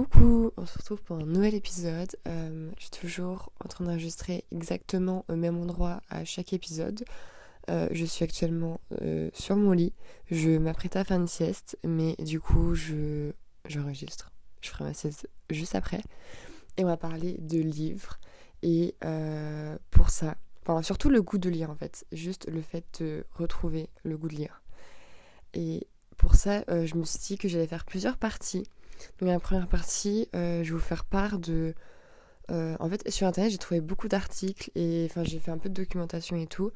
Coucou, on se retrouve pour un nouvel épisode. Je suis toujours en train d'enregistrer exactement au même endroit à chaque épisode. Je suis actuellement sur mon lit. Je m'apprête à faire une sieste, mais du coup, j'enregistre. Je ferai ma sieste juste après. Et on va parler de livres. Et pour ça, enfin, surtout le goût de lire en fait. Juste le fait de retrouver le goût de lire. Et pour ça, je me suis dit que j'allais faire plusieurs parties. Donc la première partie, je vais vous faire part de... en fait, sur Internet, j'ai trouvé beaucoup d'articles et enfin, j'ai fait un peu de documentation et tout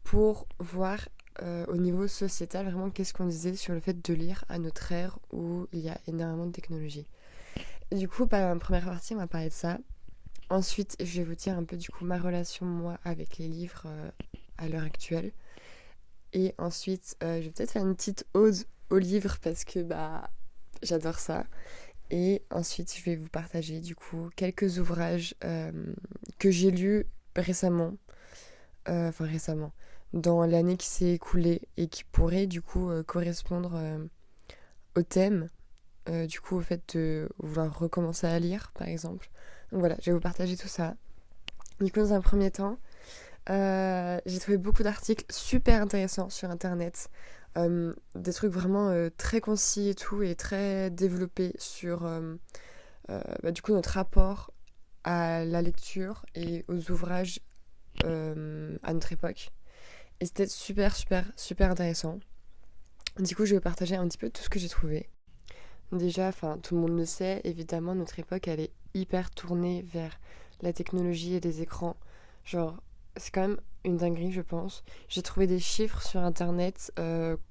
pour voir au niveau sociétal vraiment qu'est-ce qu'on disait sur le fait de lire à notre ère où il y a énormément de technologie. Et du coup, par la première partie, on va parler de ça. Ensuite, je vais vous dire un peu du coup ma relation moi avec les livres à l'heure actuelle. Et ensuite, je vais peut-être faire une petite ode aux livres parce que j'adore ça. Et ensuite, je vais vous partager du coup quelques ouvrages que j'ai lus récemment, dans l'année qui s'est écoulée et qui pourraient du coup correspondre au thème, du coup au fait de vouloir recommencer à lire par exemple. Donc voilà, je vais vous partager tout ça. Du coup, dans un premier temps, j'ai trouvé beaucoup d'articles super intéressants sur internet. Des trucs vraiment très concis et tout, et très développés sur du coup notre rapport à la lecture et aux ouvrages à notre époque. Et c'était super intéressant. Du coup, je vais partager un petit peu tout ce que j'ai trouvé. Déjà, enfin, tout le monde le sait, évidemment, notre époque, elle est hyper tournée vers la technologie et les écrans. Genre, c'est quand même une dinguerie, je pense. J'ai trouvé des chiffres sur Internet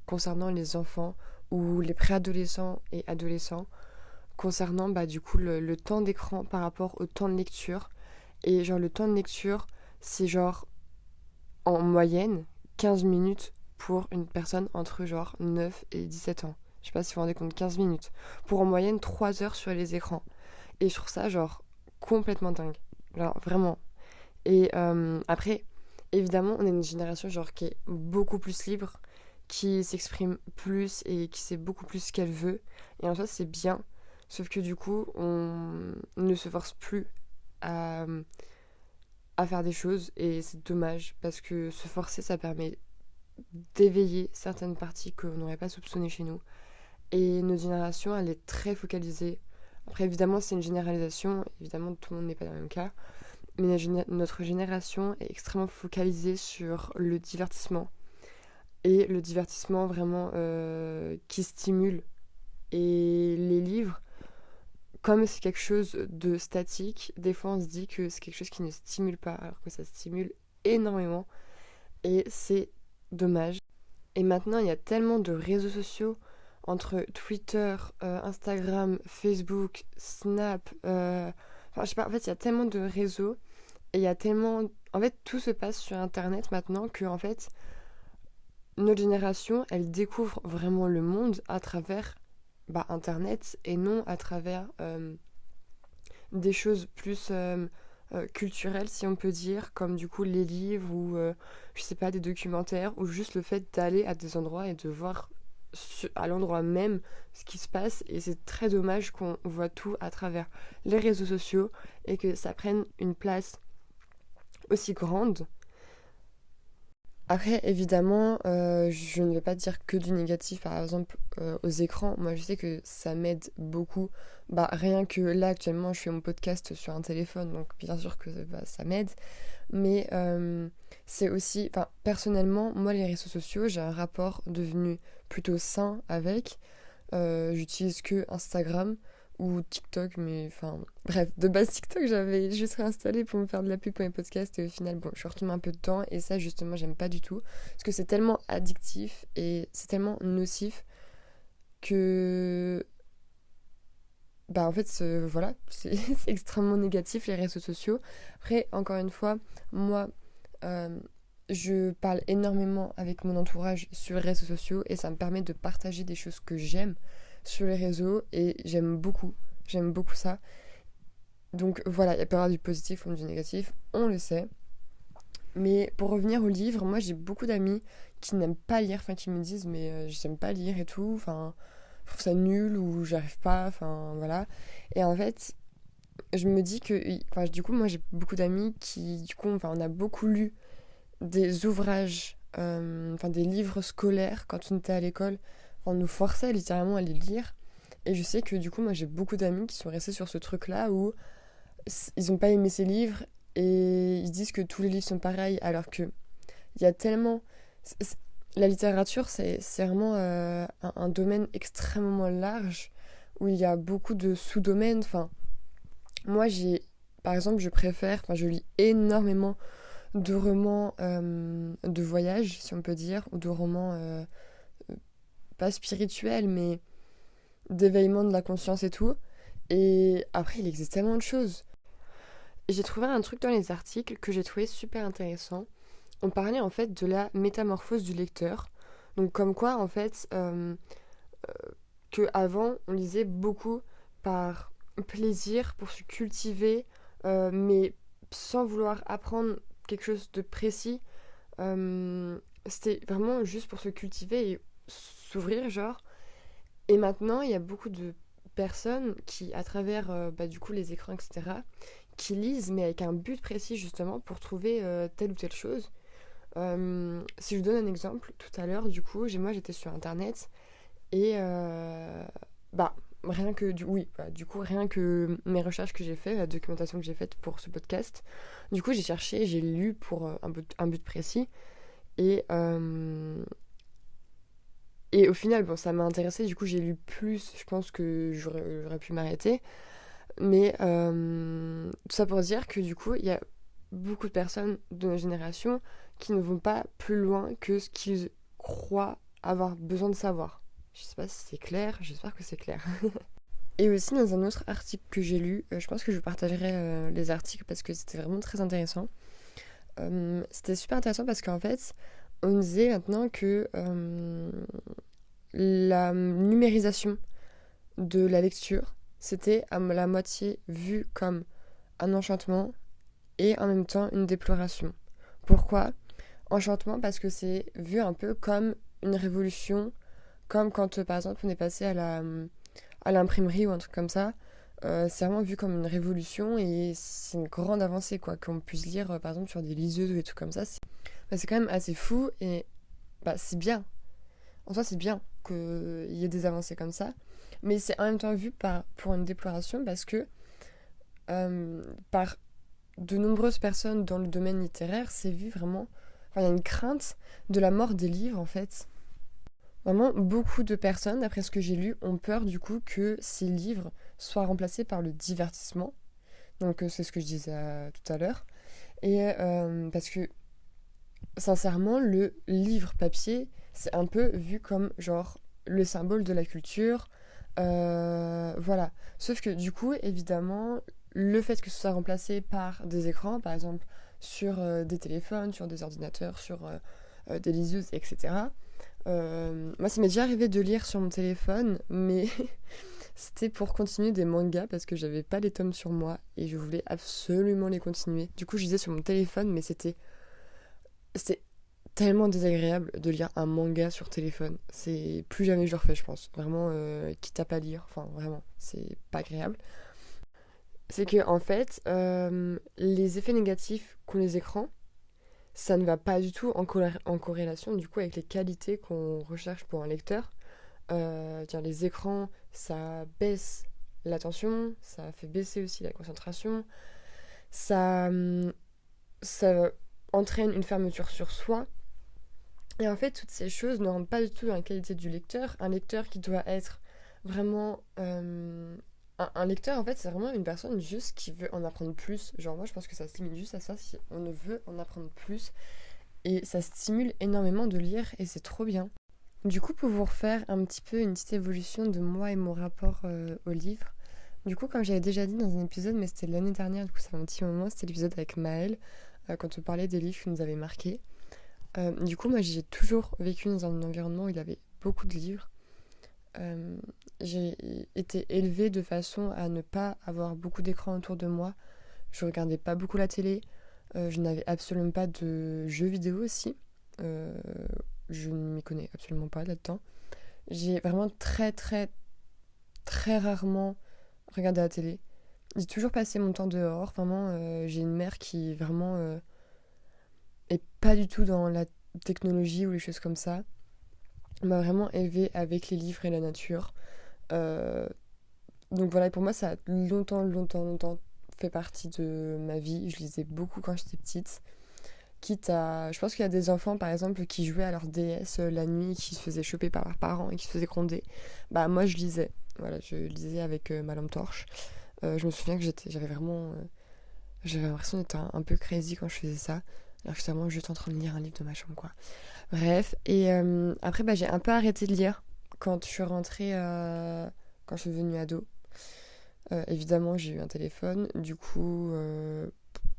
concernant les enfants ou les préadolescents et adolescents, concernant du coup le temps d'écran par rapport au temps de lecture. Et genre, le temps de lecture, c'est genre, en moyenne, 15 minutes pour une personne entre genre 9 et 17 ans. Je sais pas si vous vous rendez compte, 15 minutes. Pour en moyenne 3 heures sur les écrans. Et je trouve ça genre complètement dingue. Genre vraiment. Et après, évidemment, on est une génération genre qui est beaucoup plus libre, qui s'exprime plus et qui sait beaucoup plus ce qu'elle veut. Et en soi, c'est bien. Sauf que du coup, on ne se force plus à, à faire des choses. Et c'est dommage parce que se forcer, ça permet d'éveiller certaines parties qu'on n'aurait pas soupçonnées chez nous. Et notre génération, elle est très focalisée. Après, évidemment, c'est une généralisation. Évidemment, tout le monde n'est pas dans le même cas. Mais notre génération est extrêmement focalisée sur le divertissement. Et le divertissement vraiment qui stimule. Et les livres, comme c'est quelque chose de statique, des fois on se dit que c'est quelque chose qui ne stimule pas, alors que ça stimule énormément. Et c'est dommage. Et maintenant, il y a tellement de réseaux sociaux entre Twitter, Instagram, Facebook, Snap. Enfin, je sais pas, en fait, il y a tellement de réseaux et il y a tellement. En fait, tout se passe sur Internet maintenant que, en fait, notre génération, elle découvre vraiment le monde à travers Internet et non à travers des choses plus culturelles, si on peut dire, comme du coup les livres ou, je sais pas, des documentaires, ou juste le fait d'aller à des endroits et de voir à l'endroit même ce qui se passe. Et c'est très dommage qu'on voit tout à travers les réseaux sociaux et que ça prenne une place aussi grande. Après, évidemment, je ne vais pas dire que du négatif, par exemple, aux écrans. Moi, je sais que ça m'aide beaucoup. Rien que là, actuellement, je fais mon podcast sur un téléphone, donc bien sûr que ça m'aide. Mais c'est aussi, enfin, personnellement, moi, les réseaux sociaux, j'ai un rapport devenu plutôt sain avec. J'utilise que Instagram ou TikTok, mais enfin, bref, de base TikTok, j'avais juste réinstallé pour me faire de la pub pour mes podcasts et au final, bon, je suis retombée un peu dedans et ça, justement, j'aime pas du tout parce que c'est tellement addictif et c'est tellement nocif que, en fait, voilà, c'est extrêmement négatif les réseaux sociaux. Après, encore une fois, moi, euh, je parle énormément avec mon entourage sur les réseaux sociaux et ça me permet de partager des choses que j'aime sur les réseaux et j'aime beaucoup ça. Donc voilà, il peut y avoir du positif comme du négatif, on le sait. Mais pour revenir au livre, moi j'ai beaucoup d'amis qui n'aiment pas lire, enfin qui me disent mais j'aime pas lire et tout, enfin trouve ça nul ou j'arrive pas, enfin voilà. Et en fait, je me dis que, enfin, du coup, moi j'ai beaucoup d'amis qui, du coup, enfin, on a beaucoup lu des ouvrages, enfin des livres scolaires quand on était à l'école. Enfin, on nous forçait littéralement à les lire. Et je sais que du coup, moi j'ai beaucoup d'amis qui sont restés sur ce truc-là où ils ont pas aimé ces livres et ils disent que tous les livres sont pareils alors que il y a tellement. La littérature, c'est vraiment un domaine extrêmement large où il y a beaucoup de sous-domaines. Enfin, moi, par exemple, enfin, je lis énormément de romans de voyage, si on peut dire, ou de romans pas spirituels, mais d'éveillement de la conscience et tout. Et après, il existe tellement de choses. J'ai trouvé un truc dans les articles que j'ai trouvé super intéressant. On parlait en fait de la métamorphose du lecteur. Donc comme quoi en fait que avant on lisait beaucoup par plaisir pour se cultiver, mais sans vouloir apprendre quelque chose de précis. C'était vraiment juste pour se cultiver et s'ouvrir genre. Et maintenant il y a beaucoup de personnes qui à travers du coup les écrans etc qui lisent mais avec un but précis justement pour trouver telle ou telle chose. Si je vous donne un exemple, tout à l'heure, du coup, moi j'étais sur internet et bah rien que du coup rien que mes recherches que j'ai fait, la documentation que j'ai faite pour ce podcast, du coup j'ai cherché, j'ai lu pour un but précis et et au final bon ça m'a intéressé, du coup j'ai lu plus, je pense que j'aurais pu m'arrêter, mais tout ça pour dire que du coup il y a beaucoup de personnes de notre génération qui ne vont pas plus loin que ce qu'ils croient avoir besoin de savoir. Je sais pas si c'est clair, j'espère que c'est clair. Et aussi dans un autre article que j'ai lu, je pense que je vous partagerai les articles parce que c'était vraiment très intéressant. C'était super intéressant parce qu'en fait, on disait maintenant que la numérisation de la lecture, c'était à la moitié vu comme un enchantement et en même temps une déploration. Pourquoi ? Enchantement parce que c'est vu un peu comme une révolution, comme quand par exemple on est passé à l'imprimerie ou un truc comme ça. C'est vraiment vu comme une révolution et c'est une grande avancée quoi, qu'on puisse lire par exemple sur des liseuses ou des trucs comme ça. C'est quand même assez fou et c'est bien. En soi c'est bien qu'il y ait des avancées comme ça, mais c'est en même temps vu pour une déploration parce que par de nombreuses personnes dans le domaine littéraire, c'est vu vraiment. Enfin, il y a une crainte de la mort des livres en fait. Vraiment, beaucoup de personnes, d'après ce que j'ai lu, ont peur du coup que ces livres soient remplacés par le divertissement. Donc, c'est ce que je disais tout à l'heure. Et parce que, sincèrement, le livre papier, c'est un peu vu comme genre le symbole de la culture. Voilà. Sauf que du coup, évidemment, le fait que ce soit remplacé par des écrans, par exemple sur des téléphones, sur des ordinateurs, sur des liseuses, etc. Moi, ça m'est déjà arrivé de lire sur mon téléphone, mais c'était pour continuer des mangas parce que j'avais pas les tomes sur moi et je voulais absolument les continuer. Du coup, je lisais sur mon téléphone, mais c'était tellement désagréable de lire un manga sur téléphone. C'est plus jamais je le refais, je pense. Vraiment, quitte à pas lire, enfin vraiment, c'est pas agréable. C'est que en fait, les effets négatifs qu'ont les écrans, ça ne va pas du tout en corrélation du coup avec les qualités qu'on recherche pour un lecteur. Les écrans, ça baisse l'attention, ça fait baisser aussi la concentration, ça, ça entraîne une fermeture sur soi. Et en fait, toutes ces choses ne rentrent pas du tout dans la qualité du lecteur. Un lecteur qui doit être vraiment... un lecteur, en fait, c'est vraiment une personne juste qui veut en apprendre plus. Genre, moi, je pense que ça se limite juste à ça si on ne veut en apprendre plus. Et ça stimule énormément de lire et c'est trop bien. Du coup, pour vous refaire un petit peu une petite évolution de moi et mon rapport au livre, du coup, comme j'avais déjà dit dans un épisode, mais c'était l'année dernière, du coup, ça fait un petit moment, c'était l'épisode avec Maëlle, quand on parlait des livres qui nous avaient marqués. Du coup, moi, j'ai toujours vécu dans un environnement où il y avait beaucoup de livres. J'ai été élevée de façon à ne pas avoir beaucoup d'écran autour de moi. Je regardais pas beaucoup la télé. Je n'avais absolument pas de jeux vidéo aussi. Je ne m'y connais absolument pas là-dedans. J'ai vraiment très très très rarement regardé la télé. J'ai toujours passé mon temps dehors. Vraiment, j'ai une mère qui vraiment est pas du tout dans la technologie ou les choses comme ça. Elle m'a vraiment élevée avec les livres et la nature. Euh, donc voilà, pour moi, ça a longtemps fait partie de ma vie. Je lisais beaucoup quand j'étais petite. Quitte à... Je pense qu'il y a des enfants, par exemple, qui jouaient à leur DS la nuit, qui se faisaient choper par leurs parents et qui se faisaient gronder. Bah moi, je lisais. Voilà, je lisais avec ma lampe torche. Je me souviens que j'avais vraiment... j'avais l'impression d'être un peu crazy quand je faisais ça. Alors que j'étais vraiment juste en train de lire un livre de ma chambre, quoi. Bref, et après, bah, j'ai un peu arrêté de lire quand je suis rentrée... quand je suis devenue ado. Évidemment, j'ai eu un téléphone. Du coup...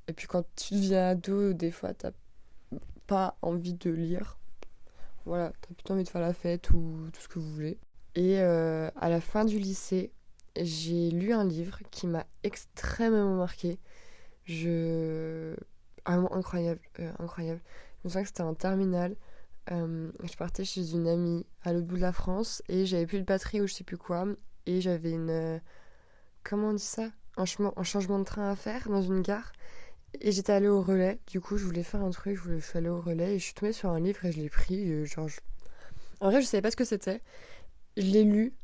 Et puis quand tu deviens ado, des fois, t'as pas envie de lire. Voilà, t'as plutôt envie de faire la fête ou tout ce que vous voulez. Et à la fin du lycée, j'ai lu un livre qui m'a extrêmement marqué. Je... Ah, vraiment incroyable, incroyable. Je me souviens que c'était en terminale. Je partais chez une amie à l'autre bout de la France et j'avais plus de batterie ou je sais plus quoi. Et j'avais une... comment on dit ça? Un changement de train à faire dans une gare. Et j'étais allée au relais. Du coup, je voulais faire un truc. Je suis allée au relais et je suis tombée sur un livre et je l'ai pris. En vrai, je savais pas ce que c'était. Je l'ai lu,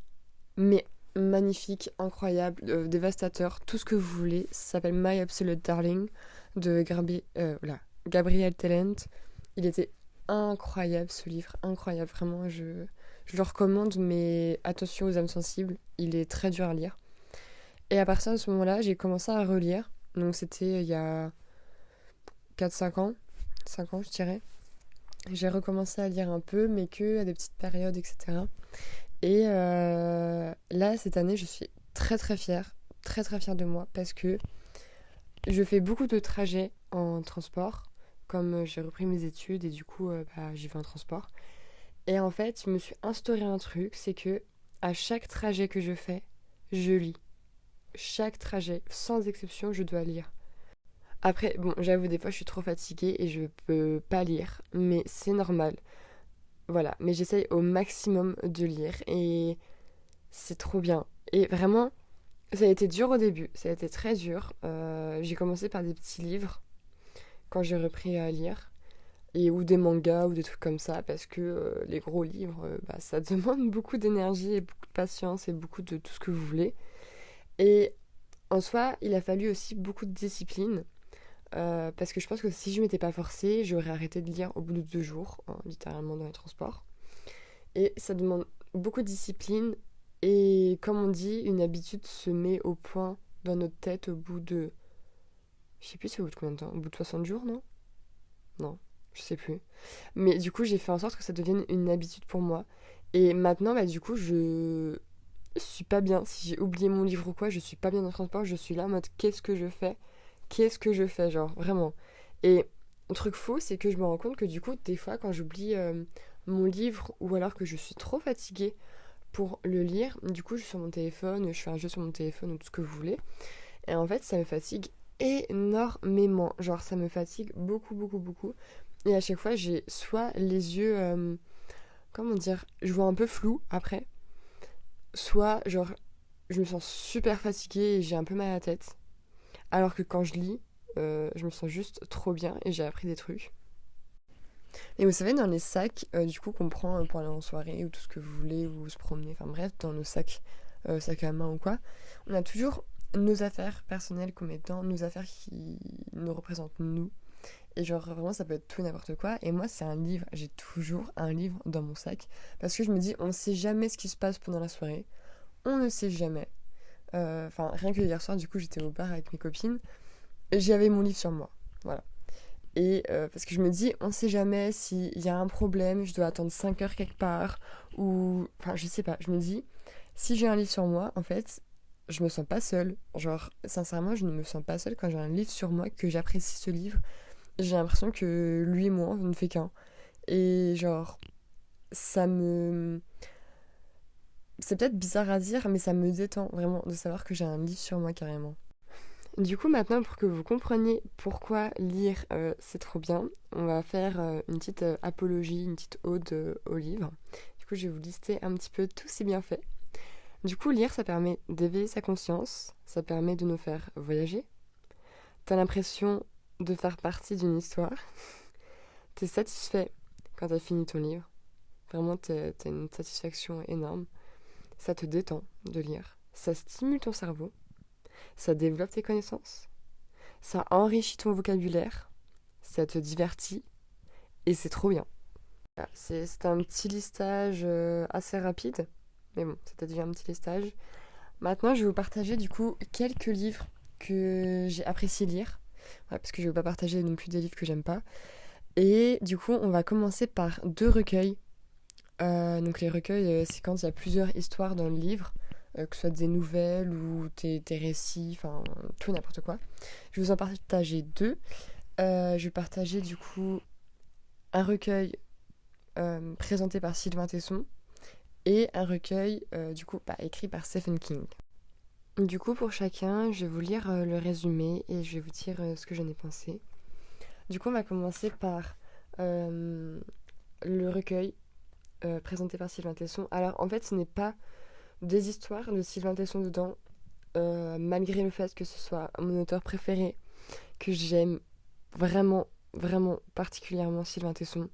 mais magnifique, incroyable, dévastateur, tout ce que vous voulez. Ça s'appelle My Absolute Darling de Gabriel Tellent. Il était incroyable ce livre, incroyable, vraiment. Je le recommande, mais attention aux âmes sensibles. Il est très dur à lire. Et à partir de ce moment-là, j'ai commencé à relire. Donc c'était il y a 4 5 ans, 5 ans je dirais. J'ai recommencé à lire un peu, mais que à des petites périodes, etc. Et là, cette année, je suis très très fière de moi, parce que je fais beaucoup de trajets en transport, comme j'ai repris mes études et du coup, bah, j'y vais en transport. Et en fait, je me suis instauré un truc, c'est que à chaque trajet que je fais, je lis. Chaque trajet, sans exception, je dois lire. Après, bon, j'avoue, des fois, je suis trop fatiguée et je peux pas lire, mais c'est normal. Voilà, mais j'essaye au maximum de lire et c'est trop bien. Et vraiment, ça a été dur au début, ça a été très dur. J'ai commencé par des petits livres quand j'ai repris à lire, et ou des mangas ou des trucs comme ça, parce que les gros livres, bah, ça demande beaucoup d'énergie et beaucoup de patience et beaucoup de tout ce que vous voulez. Et en soi, il a fallu aussi beaucoup de discipline. Parce que je pense que si je m'étais pas forcée, j'aurais arrêté de lire au bout de 2 jours, hein, littéralement dans les transports. Et ça demande beaucoup de discipline. Et comme on dit, une habitude se met au point dans notre tête au bout de... Je sais plus c'est au bout de combien de temps? Au bout de 60 jours, non? Non, je sais plus. Mais du coup, j'ai fait en sorte que ça devienne une habitude pour moi. Et maintenant, bah, du coup, je suis pas bien. Si j'ai oublié mon livre ou quoi, je suis pas bien dans le transport. Je suis là en mode qu'est-ce que je fais? Qu'est-ce que je fais, genre, vraiment. Et un truc fou, c'est que je me rends compte que du coup, des fois, quand j'oublie mon livre ou alors que je suis trop fatiguée pour le lire, du coup, je suis sur mon téléphone, je fais un jeu sur mon téléphone ou tout ce que vous voulez. Et en fait, ça me fatigue énormément. Genre, ça me fatigue beaucoup. Et à chaque fois, j'ai soit les yeux, comment dire, je vois un peu flou après, soit, genre, je me sens super fatiguée et j'ai un peu mal à la tête. Alors que quand je lis, je me sens juste trop bien et j'ai appris des trucs. Et vous savez, dans les sacs, du coup, qu'on prend pour aller en soirée ou tout ce que vous voulez, ou se promener, enfin bref, dans nos sacs, sacs à main ou quoi, on a toujours nos affaires personnelles qu'on met dedans, nos affaires qui nous représentent nous. Et genre, vraiment, ça peut être tout et n'importe quoi. Et moi, c'est un livre. J'ai toujours un livre dans mon sac. Parce que je me dis, on ne sait jamais ce qui se passe pendant la soirée. On ne sait jamais. Enfin, rien que hier soir, du coup, j'étais au bar avec mes copines. J'avais mon livre sur moi. Voilà. Et parce que je me dis, on sait jamais s'il y a un problème, je dois attendre 5 heures quelque part, ou... Enfin, je sais pas. Je me dis, si j'ai un livre sur moi, en fait, je me sens pas seule. Genre, sincèrement, je ne me sens pas seule quand j'ai un livre sur moi, que j'apprécie ce livre. J'ai l'impression que lui et moi, on ne fait qu'un. Et genre, ça me... C'est peut-être bizarre à dire, mais ça me détend vraiment de savoir que j'ai un livre sur moi carrément. Du coup, maintenant, pour que vous compreniez pourquoi lire, c'est trop bien, on va faire une petite apologie, une petite ode au livre. Du Du coup, je vais vous lister un petit peu tous ces bienfaits. Du coup, lire, ça permet d'éveiller sa conscience, ça permet de nous faire voyager. T'as l'impression de faire partie d'une histoire. T'es satisfait quand t'as fini ton livre. Vraiment, t'as une satisfaction énorme. Ça te détend de lire. Ça stimule ton cerveau. Ça développe tes connaissances. Ça enrichit ton vocabulaire. Ça te divertit. Et c'est trop bien. Voilà, c'est un petit listage assez rapide. Mais bon, c'était déjà un petit listage. Maintenant, je vais vous partager du coup quelques livres que j'ai apprécié lire. Ouais, parce que je ne vais pas partager non plus des livres que j'aime pas. Et du coup, on va commencer par 2 recueils. Donc les recueils, c'est quand il y a plusieurs histoires dans le livre, que ce soit des nouvelles ou des récits, enfin tout n'importe quoi. Je vais vous en partager 2. Je vais partager du coup un recueil présenté par Sylvain Tesson et un recueil du coup écrit par Stephen King. Du coup, pour chacun, je vais vous lire le résumé et je vais vous dire ce que j'en ai pensé. Du coup, on va commencer par le recueil présenté par Sylvain Tesson. Alors, en fait, ce n'est pas des histoires de Sylvain Tesson dedans, malgré le fait que ce soit mon auteur préféré, que j'aime vraiment, vraiment particulièrement Sylvain Tesson.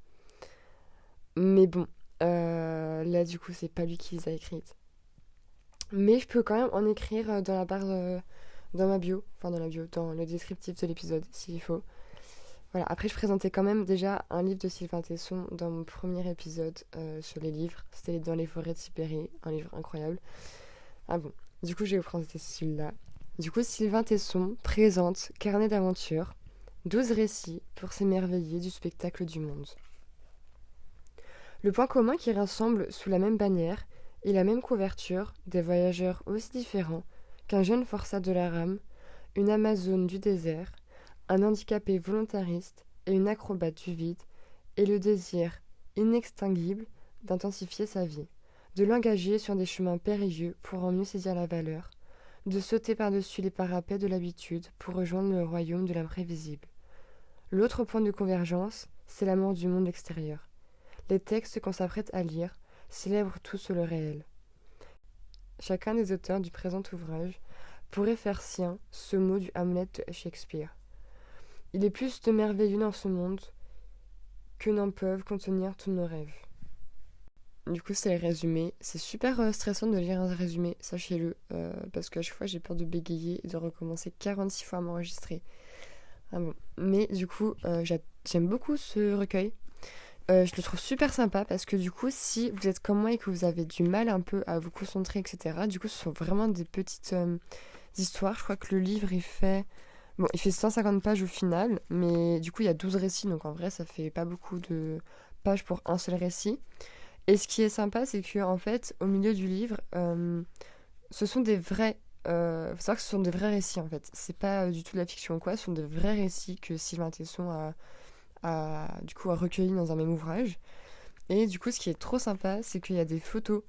Mais bon, là, du coup, c'est pas lui qui les a écrites. Mais je peux quand même en écrire dans la barre, dans ma bio, enfin dans la bio, dans le descriptif de l'épisode, s'il faut. Voilà, après je présentais quand même déjà un livre de Sylvain Tesson dans mon premier épisode sur les livres. C'était Dans les forêts de Sibérie, un livre incroyable. Ah bon, du coup je vais vous présenter celui-là. Du coup, Sylvain Tesson présente Carnet d'aventure, 12 récits pour s'émerveiller du spectacle du monde. Le point commun qui rassemble sous la même bannière et la même couverture des voyageurs aussi différents qu'un jeune forçat de la rame, une amazone du désert, un handicapé volontariste et une acrobate du vide, est le désir inextinguible d'intensifier sa vie, de l'engager sur des chemins périlleux pour en mieux saisir la valeur, de sauter par-dessus les parapets de l'habitude pour rejoindre le royaume de l'imprévisible. L'autre point de convergence, c'est l'amour du monde extérieur. Les textes qu'on s'apprête à lire célèbrent tous le réel. Chacun des auteurs du présent ouvrage pourrait faire sien ce mot du Hamlet de Shakespeare. Il est plus de merveilleux dans ce monde que n'en peuvent contenir tous nos rêves. Du coup, c'est le résumé. C'est super stressant de lire un résumé, sachez-le, parce qu'à chaque fois, j'ai peur de bégayer et de recommencer 46 fois à m'enregistrer. Ah bon. Mais du coup, j'aime beaucoup ce recueil. Je le trouve super sympa parce que du coup, si vous êtes comme moi et que vous avez du mal un peu à vous concentrer, etc., du coup, ce sont vraiment des petites histoires. Je crois que le livre, il fait 150 pages au final, mais du coup, il y a 12 récits, donc en vrai, ça fait pas beaucoup de pages pour un seul récit. Et ce qui est sympa, c'est que en fait, au milieu du livre, ce sont des vrais... faut savoir que ce sont des vrais récits, en fait. C'est pas du tout de la fiction ou quoi, ce sont des vrais récits que Sylvain Tesson a recueilli dans un même ouvrage. Et du coup, ce qui est trop sympa, c'est qu'il y a des photos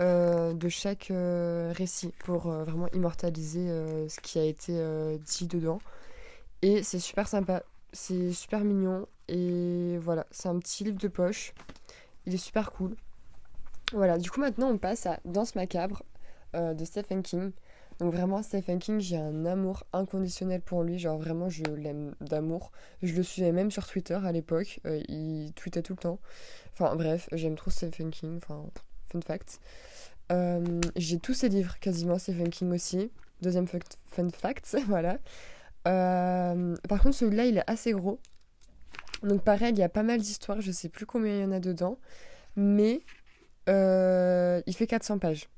de chaque récit pour vraiment immortaliser ce qui a été dit dedans. Et c'est super sympa, c'est super mignon. Et voilà, c'est un petit livre de poche. Il est super cool. Voilà, du coup maintenant on passe à Danse macabre de Stephen King. Donc vraiment, Stephen King, j'ai un amour inconditionnel pour lui. Genre vraiment, je l'aime d'amour. Je le suivais même sur Twitter à l'époque. Il tweetait tout le temps. Enfin bref, j'aime trop Stephen King. Enfin, fun fact. J'ai tous ses livres, quasiment, Stephen King aussi. Deuxième fun fact, voilà. Par contre, celui-là, il est assez gros. Donc pareil, il y a pas mal d'histoires. Je sais plus combien il y en a dedans. Mais il fait 400 pages.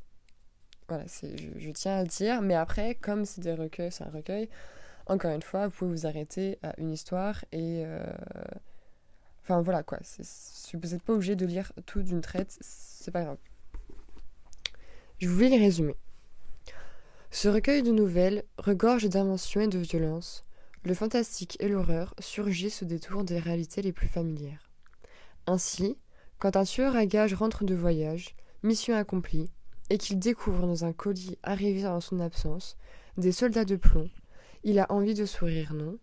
Voilà, je tiens à le dire. Mais après, comme c'est des recueils, c'est un recueil, encore une fois, vous pouvez vous arrêter à une histoire et... Enfin voilà quoi, vous n'êtes pas obligé de lire tout d'une traite, c'est pas grave. Je vous vais les résumer. Ce recueil de nouvelles regorge d'inventions et de violences. Le fantastique et l'horreur surgissent au détour des réalités les plus familières. Ainsi, quand un tueur à gages rentre de voyage, mission accomplie, et qu'il découvre dans un colis arrivé en son absence des soldats de plomb, il a envie de sourire, non ?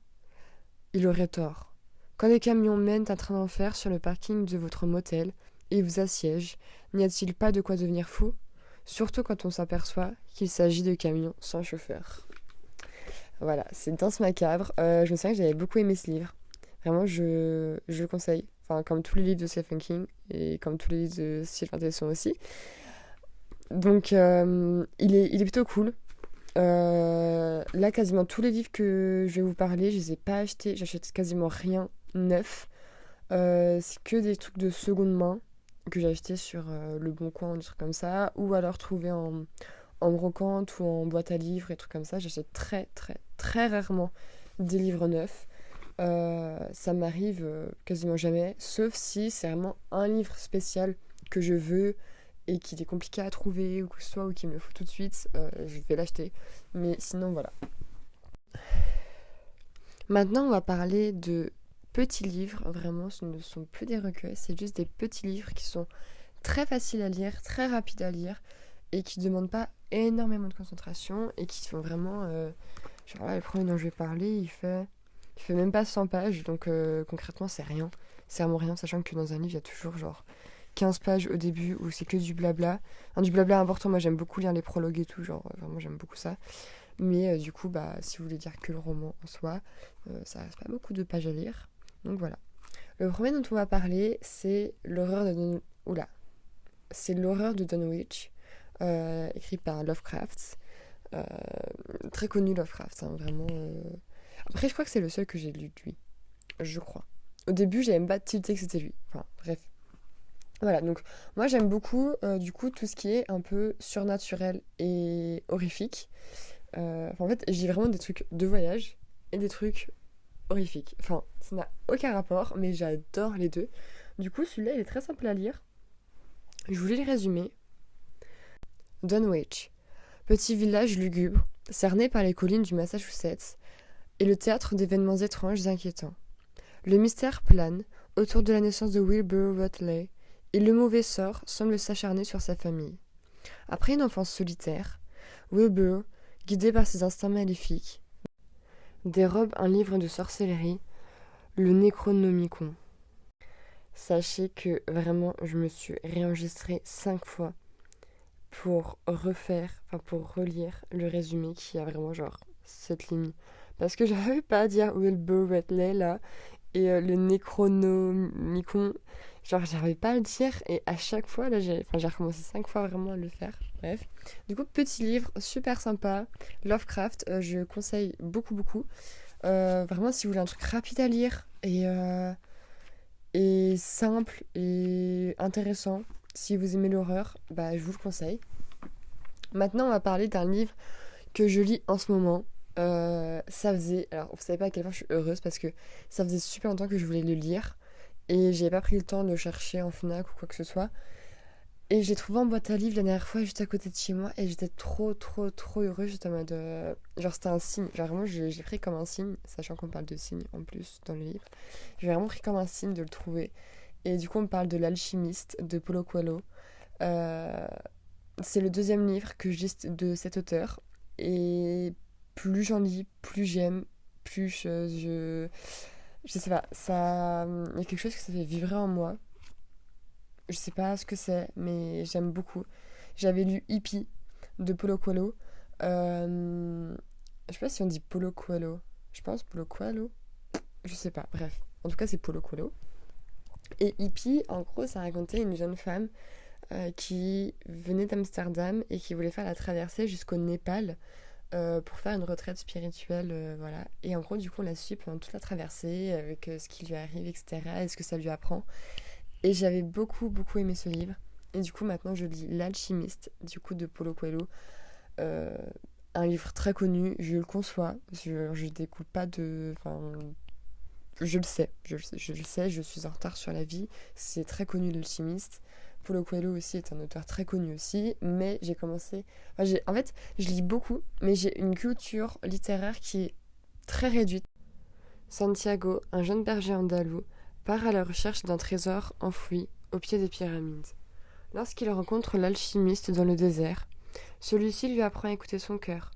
Il aurait tort. Quand les camions mènent un train d'enfer sur le parking de votre motel et vous assiègent. N'y a-t-il pas de quoi devenir fou? Surtout quand on s'aperçoit qu'il s'agit de camions sans chauffeur. Voilà, c'est Danse macabre. Je me souviens que j'avais beaucoup aimé ce livre. Vraiment, je le conseille. Enfin, comme tous les livres de Stephen King et comme tous les livres de Sylvain Tesson aussi. Donc, il est plutôt cool. Là, quasiment tous les livres que je vais vous parler, je les ai pas achetés. J'achète quasiment rien neuf. C'est que des trucs de seconde main que j'ai acheté sur Le Bon Coin ou des trucs comme ça. Ou alors trouvé en brocante ou en boîte à livres et trucs comme ça. J'achète très, très, très rarement des livres neufs. Ça m'arrive quasiment jamais, sauf si c'est vraiment un livre spécial que je veux et qu'il est compliqué à trouver ou que ce soit ou qu'il me le faut tout de suite, je vais l'acheter. Mais sinon, voilà. Maintenant, on va parler de petits livres. Vraiment, ce ne sont plus des recueils, c'est juste des petits livres qui sont très faciles à lire, très rapides à lire et qui ne demandent pas énormément de concentration et qui font vraiment... genre là, le premier dont je vais parler, il fait même pas 100 pages, donc concrètement, c'est rien. C'est vraiment rien, sachant que dans un livre, il y a toujours genre 15 pages au début où c'est que du blabla. Du blabla important, moi j'aime beaucoup lire les prologues et tout, genre vraiment j'aime beaucoup ça. Mais du coup, bah, si vous voulez dire que le roman en soi, ça reste pas beaucoup de pages à lire. Donc voilà. Le premier dont on va parler, c'est l'horreur de c'est l'horreur de Dunwich, écrit par Lovecraft. Très connu Lovecraft, hein, vraiment. Après, je crois que c'est le seul que j'ai lu de lui. Je crois. Au début, j'avais même pas tilté que c'était lui. Enfin, bref. Voilà, donc moi j'aime beaucoup du coup tout ce qui est un peu surnaturel et horrifique. En fait, j'ai vraiment des trucs de voyage et des trucs horrifiques. Enfin, ça n'a aucun rapport, mais j'adore les deux. Du coup, celui-là, il est très simple à lire. Je voulais le résumer. Dunwich, petit village lugubre, cerné par les collines du Massachusetts, est le théâtre d'événements étranges et inquiétants. Le mystère plane autour de la naissance de Wilbur Whately et le mauvais sort semble s'acharner sur sa famille. Après une enfance solitaire, Wilbur, guidé par ses instincts maléfiques, dérobe un livre de sorcellerie, le Necronomicon. Sachez que vraiment, je me suis réenregistrée 5 fois pour pour relire le résumé qui a vraiment genre cette ligne. Parce que j'arrivais pas à dire Wilbur Whately là, et le Necronomicon, genre j'arrivais pas à le dire, et à chaque fois, là j'ai recommencé 5 fois vraiment à le faire. Bref. Du coup, petit livre, super sympa. Lovecraft, je conseille beaucoup, beaucoup. Vraiment, si vous voulez un truc rapide à lire et simple et intéressant, si vous aimez l'horreur, bah je vous le conseille. Maintenant, on va parler d'un livre que je lis en ce moment. Alors vous savez pas à quel point je suis heureuse parce que ça faisait super longtemps que je voulais le lire et j'avais pas pris le temps de le chercher en Fnac ou quoi que ce soit. Et j'ai trouvé en boîte à livres la dernière fois juste à côté de chez moi et j'étais trop trop trop heureuse, juste en mode genre c'était un signe, genre vraiment j'ai pris comme un signe, sachant qu'on parle de signe en plus dans le livre. J'ai vraiment pris comme un signe de le trouver. Et du coup on parle de L'Alchimiste de Paulo Coelho. Euh, c'est le deuxième livre que je lis de cet auteur et plus j'en lis, plus j'aime, plus je sais pas, ça il y a quelque chose que ça fait vibrer en moi. Je sais pas ce que c'est, mais j'aime beaucoup. J'avais lu Hippie de Paulo Coelho. Je sais pas si on dit Paulo Coelho. Je pense Paulo Coelho. Je sais pas, bref. En tout cas, c'est Paulo Coelho. Et Hippie, en gros, ça racontait une jeune femme qui venait d'Amsterdam et qui voulait faire la traversée jusqu'au Népal pour faire une retraite spirituelle, voilà. Et en gros, du coup, on la suit pendant toute la traversée avec ce qui lui arrive, etc. et ce que ça lui apprend. Et j'avais beaucoup, beaucoup aimé ce livre. Et du coup, maintenant, je lis L'Alchimiste, du coup, de Paulo Coelho. Euh, un livre très connu, je le conçois. Je découpe pas de... Enfin, je le sais, je suis en retard sur la vie. C'est très connu, L'Alchimiste. Paulo Coelho aussi est un auteur très connu aussi. Mais j'ai commencé... en fait, je lis beaucoup, mais j'ai une culture littéraire qui est très réduite. Santiago, un jeune berger andalou, part à la recherche d'un trésor enfoui au pied des pyramides. Lorsqu'il rencontre l'alchimiste dans le désert, celui-ci lui apprend à écouter son cœur,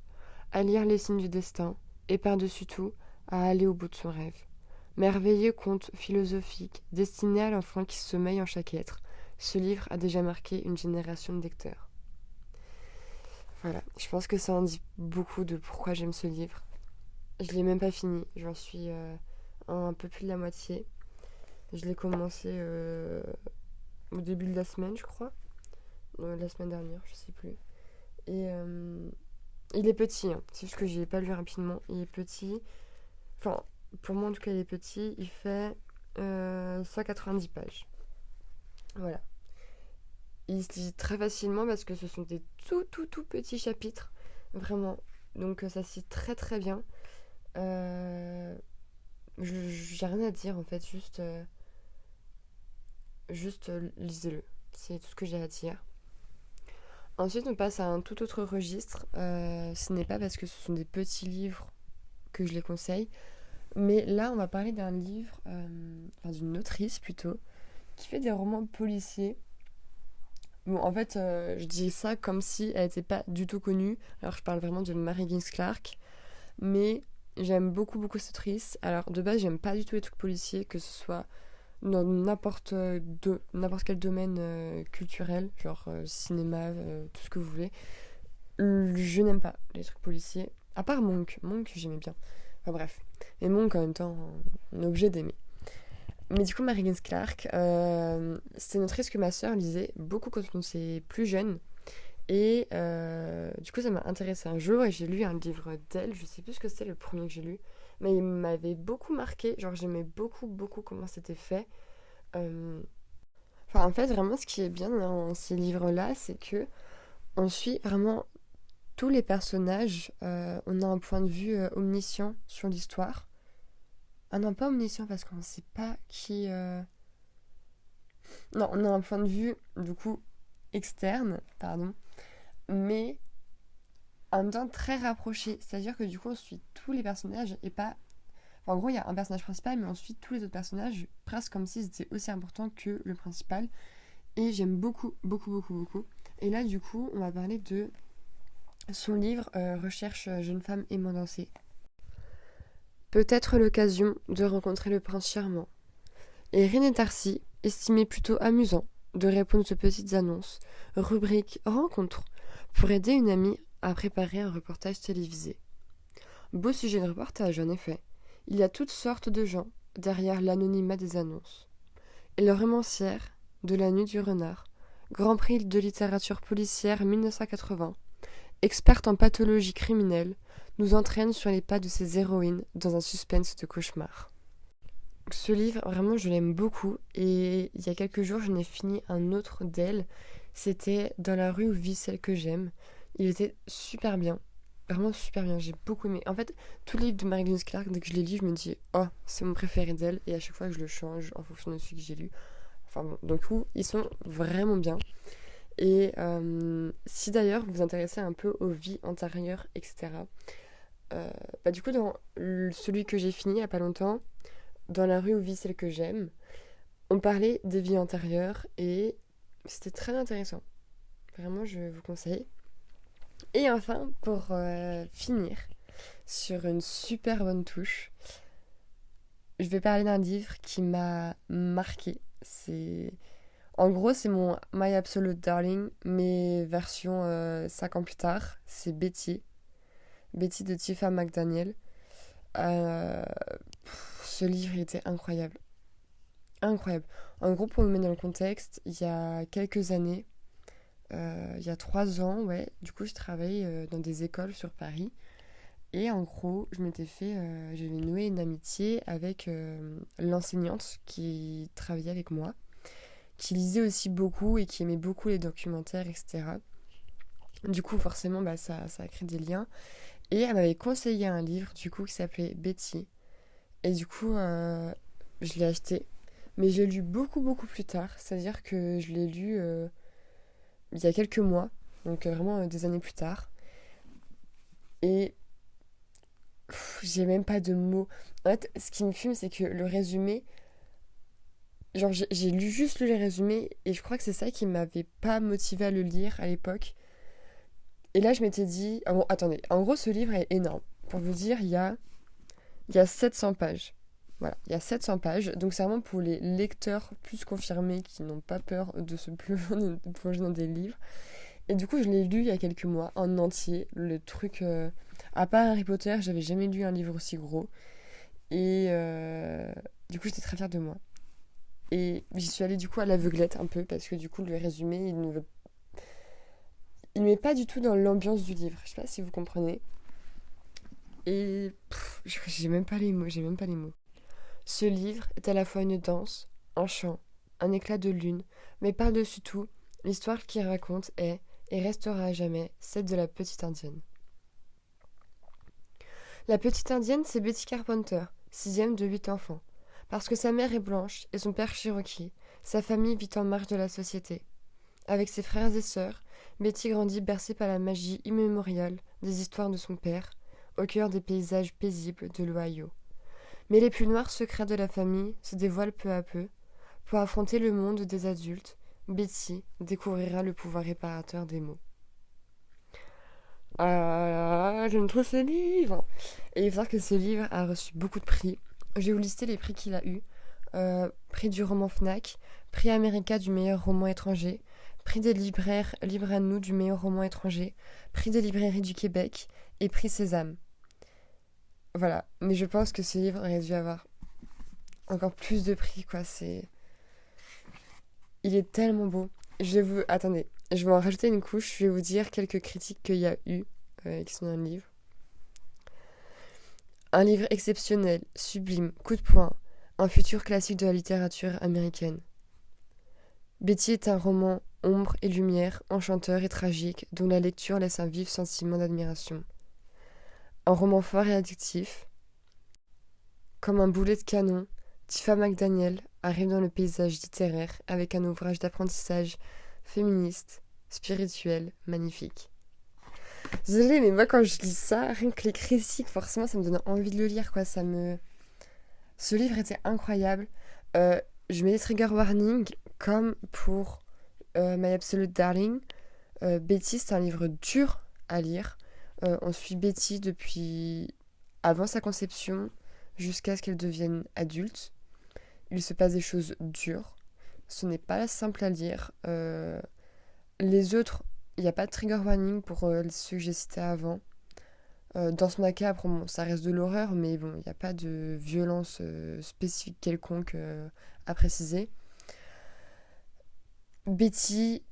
à lire les signes du destin et par-dessus tout, à aller au bout de son rêve. Merveilleux conte philosophique destiné à l'enfant qui sommeille en chaque être, ce livre a déjà marqué une génération de lecteurs. Voilà, je pense que ça en dit beaucoup de pourquoi j'aime ce livre. Je l'ai même pas fini, j'en suis un peu plus de la moitié. Je l'ai commencé au début de la semaine, je crois. La semaine dernière, je sais plus. Et il est petit, hein. C'est juste que je l'ai pas lu rapidement. Il est petit. Enfin, pour moi en tout cas, il est petit. Il fait 190 pages. Voilà. Il se lit très facilement parce que ce sont des tout petits chapitres. Vraiment. Donc ça se lit très très bien. J'ai rien à dire en fait. Juste lisez-le. C'est tout ce que j'ai à dire. Ensuite, on passe à un tout autre registre. Ce n'est pas parce que ce sont des petits livres que je les conseille. Mais là, on va parler d'un livre, enfin d'une autrice plutôt, qui fait des romans policiers. Bon, en fait, je dis ça comme si elle n'était pas du tout connue. Alors, je parle vraiment de Mary Higgins Clark. Mais j'aime beaucoup cette autrice. Alors, de base, j'aime pas du tout les trucs policiers, que ce soit dans n'importe quel domaine culturel, genre cinéma, tout ce que vous voulez. Je n'aime pas les trucs policiers. À part Monk. Monk, j'aimais bien. Enfin bref. Et Monk, en même temps, on est obligé d'aimer. Mais du coup, Mary Higgins Clark, c'est une autrice que ma sœur lisait beaucoup quand on était plus jeune. Et du coup, ça m'a intéressée un jour et j'ai lu un livre d'elle. Je sais plus ce que c'était le premier que j'ai lu. Mais il m'avait beaucoup marqué. Genre, j'aimais beaucoup comment c'était fait. Enfin, en fait, vraiment, ce qui est bien dans ces livres-là, c'est que on suit vraiment tous les personnages. On a un point de vue omniscient sur l'histoire. Ah non, pas omniscient parce qu'on ne sait pas qui... Non, on a un point de vue, du coup, externe, pardon, mais en même temps très rapproché. C'est-à-dire que du coup, on suit tous les personnages et pas... Enfin, en gros, il y a un personnage principal, mais on suit tous les autres personnages presque comme s'ils étaient aussi importants que le principal. Et j'aime beaucoup. Et là, du coup, on va parler de son livre Recherche jeune femme aimant danser. Peut-être l'occasion de rencontrer le prince charmant. Et René Darcy estimait plutôt amusant de répondre aux petites annonces, rubrique rencontre, pour aider une amie à préparer un reportage télévisé. Beau sujet de reportage, en effet. Il y a toutes sortes de gens derrière l'anonymat des annonces. Et le romancière de La Nuit du Renard, Grand Prix de littérature policière 1980, experte en pathologie criminelle, nous entraîne sur les pas de ses héroïnes dans un suspense de cauchemar. Ce livre, vraiment, je l'aime beaucoup. Et il y a quelques jours, j'en ai fini un autre d'elle. C'était Dans la rue où vit celle que j'aime. Il était super bien. Vraiment super bien. J'ai beaucoup aimé. En fait, tous les livres de Mary Higgins Clark, dès que je les lis, je me dis, oh, c'est mon préféré d'elle. Et à chaque fois, je le change en fonction de celui que j'ai lu. Enfin bon, donc ils sont vraiment bien. Et si d'ailleurs vous vous intéressez un peu aux vies antérieures, etc., du coup, dans celui que j'ai fini il n'y a pas longtemps, Dans la rue où vit celle que j'aime, on parlait des vies antérieures et c'était très intéressant. Vraiment, je vous conseille. Et enfin, pour finir, sur une super bonne touche, je vais parler d'un livre qui m'a marqué. En gros, c'est mon My Absolute Darling, mais version 5 ans plus tard. C'est Betty. Betty de Tifa McDaniel. Euh, Ce livre, il était incroyable. Incroyable. En gros, pour me mettre dans le contexte, il y a quelques années, il y a 3 ans, ouais, du coup, je travaillais dans des écoles sur Paris. Et en gros, j'avais noué une amitié avec l'enseignante qui travaillait avec moi, qui lisait aussi beaucoup et qui aimait beaucoup les documentaires, etc. Du coup, forcément, ça a créé des liens. Et elle m'avait conseillé un livre, du coup, qui s'appelait Betty. Et du coup, je l'ai acheté. Mais je l'ai lu beaucoup plus tard. C'est-à-dire que je l'ai lu il y a quelques mois. Donc vraiment des années plus tard. Et j'ai même pas de mots. En fait, ce qui me fume, c'est que le résumé... Genre, j'ai lu juste le résumé. Et je crois que c'est ça qui m'avait pas motivé à le lire à l'époque. Et là, je m'étais dit... Attendez. En gros, ce livre est énorme. Pour vous dire, il y a 700 pages. Voilà, il y a 700 pages, donc c'est vraiment pour les lecteurs plus confirmés qui n'ont pas peur de se plonger dans des livres. Et du coup, je l'ai lu il y a quelques mois, en entier, le truc... À part Harry Potter, j'avais jamais lu un livre aussi gros. Et du coup, j'étais très fière de moi. Et j'y suis allée du coup à l'aveuglette un peu, parce que du coup, le résumé, il ne met pas du tout dans l'ambiance du livre. Je sais pas si vous comprenez. Et j'ai même pas les mots, j'ai même pas les mots. Ce livre est à la fois une danse, un chant, un éclat de lune, mais par-dessus tout, l'histoire qu'il raconte est, et restera à jamais, celle de la petite indienne. La petite indienne, c'est Betty Carpenter, sixième de 8 enfants. Parce que sa mère est blanche et son père cherokee, sa famille vit en marge de la société. Avec ses frères et sœurs, Betty grandit bercée par la magie immémoriale des histoires de son père, au cœur des paysages paisibles de l'Ohio. Mais les plus noirs secrets de la famille se dévoilent peu à peu. Pour affronter le monde des adultes, Betty découvrira le pouvoir réparateur des mots. Ah, j'aime trop ce livre! Et il faut savoir que ce livre a reçu beaucoup de prix. Je vais vous lister les prix qu'il a eu. Prix du roman Fnac, prix America du meilleur roman étranger, prix des libraires Libre à nous du meilleur roman étranger, prix des librairies du Québec et prix Sésame. Voilà, mais je pense que ce livre aurait dû avoir encore plus de prix, quoi. Il est tellement beau. Attendez, je vais en rajouter une couche, je vais vous dire quelques critiques qu'il y a eu, qui sont dans le livre. Un livre exceptionnel, sublime, coup de poing, un futur classique de la littérature américaine. Betty est un roman ombre et lumière, enchanteur et tragique, dont la lecture laisse un vif sentiment d'admiration. Un roman fort et addictif. Comme un boulet de canon, Tifa McDaniel arrive dans le paysage littéraire avec un ouvrage d'apprentissage féministe, spirituel, magnifique. Désolée, mais moi quand je lis ça, rien que les critiques, forcément ça me donne envie de le lire, quoi. Ce livre était incroyable. Je mets des trigger warnings comme pour My Absolute Darling. Betty, c'est un livre dur à lire. On suit Betty depuis avant sa conception jusqu'à ce qu'elle devienne adulte. Il se passe des choses dures. Ce n'est pas simple à lire. Les autres, il n'y a pas de trigger warning pour ceux que j'ai cités avant. Dans ce cas, après, bon, ça reste de l'horreur, mais bon, il n'y a pas de violence spécifique quelconque à préciser. Betty,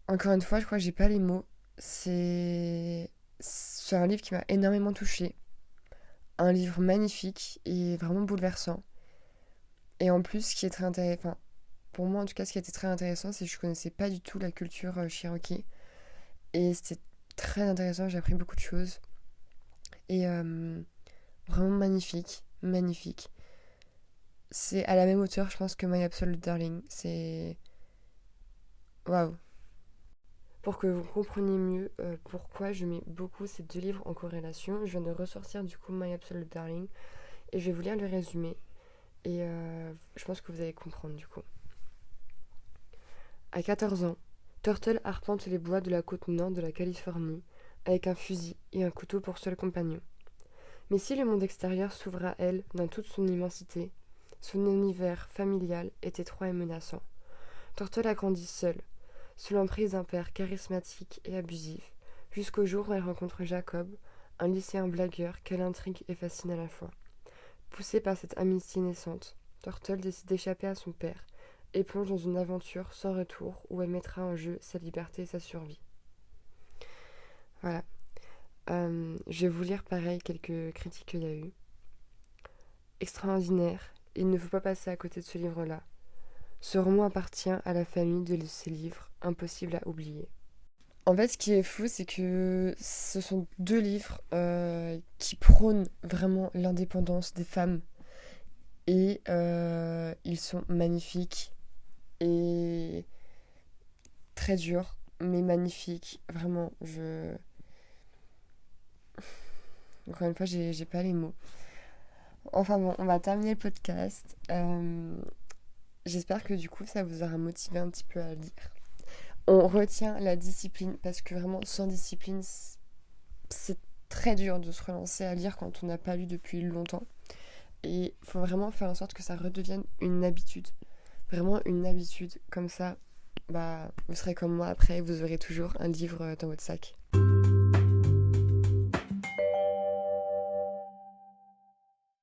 encore une fois, je crois que j'ai pas les mots. C'est un livre qui m'a énormément touchée. Un livre magnifique et vraiment bouleversant. Et en plus, ce qui est très intéressant, enfin, pour moi en tout cas, ce qui a été très intéressant, c'est que je connaissais pas du tout la culture cherokee. Et c'était très intéressant, j'ai appris beaucoup de choses. Et vraiment magnifique, magnifique. C'est à la même hauteur, je pense, que My Absolute Darling. C'est... Waouh! Pour que vous compreniez mieux pourquoi je mets beaucoup ces deux livres en corrélation, je viens de ressortir du coup My Absolute Darling et je vais vous lire le résumé et je pense que vous allez comprendre du coup. À 14 ans, Turtle arpente les bois de la côte nord de la Californie avec un fusil et un couteau pour seul compagnon. Mais si le monde extérieur s'ouvre à elle dans toute son immensité, son univers familial est étroit et menaçant. Turtle a grandi seule, sous l'emprise d'un père charismatique et abusif, jusqu'au jour où elle rencontre Jacob, un lycéen blagueur qu'elle intrigue et fascine à la fois. Poussée par cette amitié naissante, Turtle décide d'échapper à son père et plonge dans une aventure sans retour où elle mettra en jeu sa liberté et sa survie. Voilà. Je vais vous lire pareil quelques critiques qu'il y a eu. Extraordinaire, il ne faut pas passer à côté de ce livre-là. Ce roman appartient à la famille de ces livres, impossible à oublier. En fait, ce qui est fou, c'est que ce sont deux livres qui prônent vraiment l'indépendance des femmes. Et ils sont magnifiques et très durs, mais magnifiques. Vraiment, Encore une fois, j'ai pas les mots. Enfin bon, on va terminer le podcast. J'espère que du coup, ça vous aura motivé un petit peu à lire. On retient la discipline parce que vraiment, sans discipline, c'est très dur de se relancer à lire quand on n'a pas lu depuis longtemps. Et il faut vraiment faire en sorte que ça redevienne une habitude. Vraiment une habitude. Comme ça, bah, vous serez comme moi après, vous aurez toujours un livre dans votre sac.